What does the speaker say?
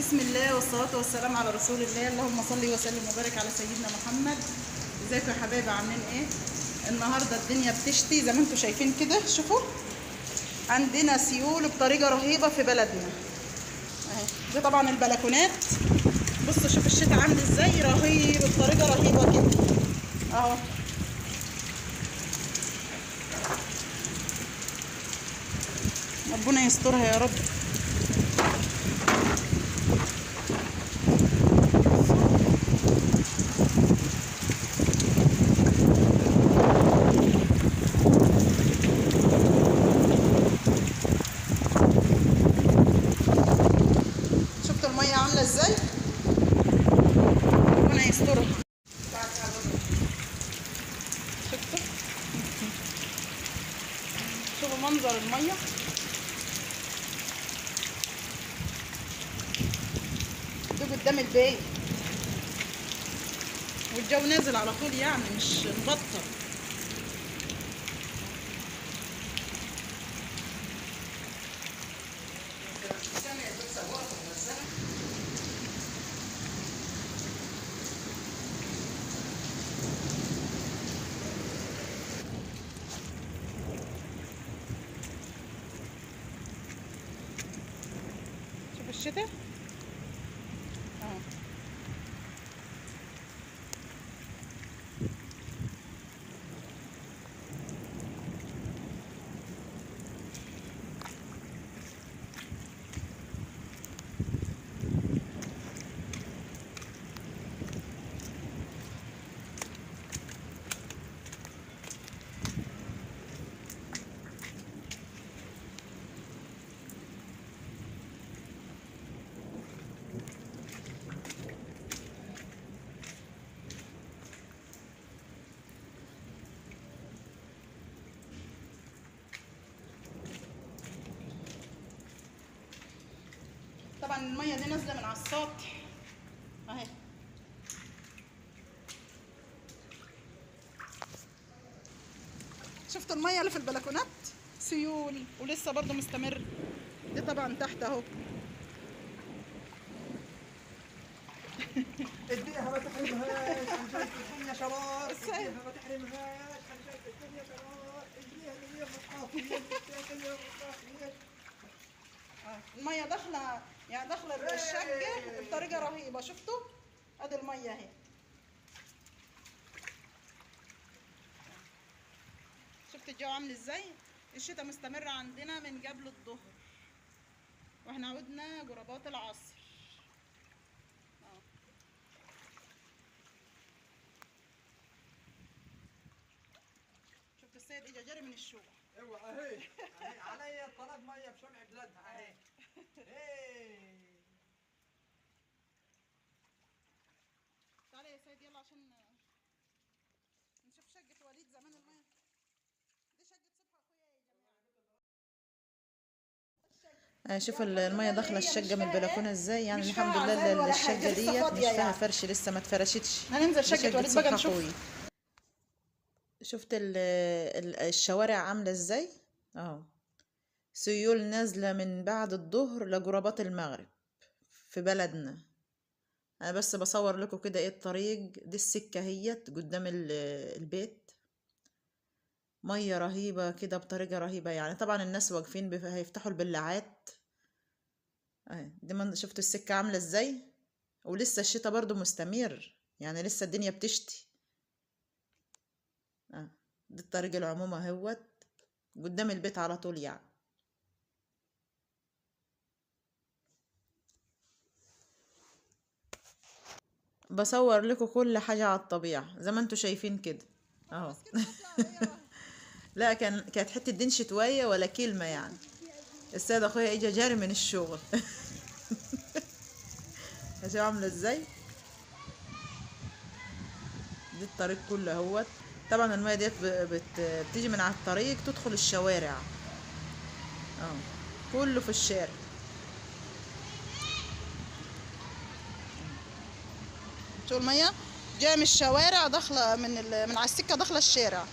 بسم الله والصلاة والسلام على رسول الله. اللهم صل وسلم وبارك على سيدنا محمد. ازيكم يا حبايبي، عاملين ايه؟ النهارده الدنيا بتشتي زي ما انتم شايفين كده. شوفوا عندنا سيول بطريقة رهيبة في بلدنا اهي. دي طبعا البلكونات. بصوا شوف الشتاء عامل ازاي، رهيب بطريقة رهيبة كده اهو. ربنا يسترها يا رب. شفتوا المية عاملة ازاي؟ ربنا يسترها. شفتوا؟ شوفوا منظر المية. ده قدام البيت والجو نازل على طول، يعني مش مبطل. شوف الشتاء اهو. طبعا الميه دي نازله من على السطح اهي. شفتوا الميه اللي في البلكونات سيول ولسه برضو مستمر. دي طبعا تحت اهو. اديها ما تحرمهاش، انا شايف الدنيا شرار. اديها ما تحرمهاش، انا شايف الدنيا شرار. اديها اللي هي مصحافيه اللي هي مصحافيه. الميه داخله، يعني داخله الشقه بطريقه رهيبه. شفتوا؟ ادي الميه اهي. شفت الجو عامل ازاي؟ الشتاء مستمر عندنا من قبل الظهر واحنا عودنا جربات العصر. شفت السيد اجا جري من الشغل. اوعى اهي عليا طلب ميه بشمع بلادها اهي. تعالى يا سيد يلا عشان نشوف شقة وليد زمان. المية دي شقة صبحي اخويا يا جماعة. شوف المية داخلة الشقة من البلكونة ازاي. يعني الحمد لله الشقة ديت مش فيها فرش، لسه ما اتفرشتش. هننزل شقة وليد بقى نشوف. شفت الشوارع عاملة ازاي اهو. سيول نازلة من بعد الظهر لجربات المغرب في بلدنا. انا بس بصور لكم كده ايه الطريق. دي السكة هيت قدام البيت. مية رهيبة كده بطريقة رهيبة. يعني طبعا الناس واقفين هيفتحوا البلاعات اهي. دي شفتوا السكة عاملة ازاي. ولسه الشتاء برضو مستمر، يعني لسه الدنيا بتشتي دي الطريق العمومي اهوت قدام البيت على طول. يعني بصور لكم كل حاجة على الطبيعة زي ما انتوا شايفين كده اهو. لا كانت حتة دين شتوية ولا كلمة يعني. السيد اخويا اجا جاري من الشغل. شوف عاملة ازاي. دي الطريق كله اهوت. طبعا المية ديت بتيجي من على الطريق تدخل الشوارع اهو، كله في الشارع. شو المية جايه من الشوارع داخله من على السكه داخله الشارع.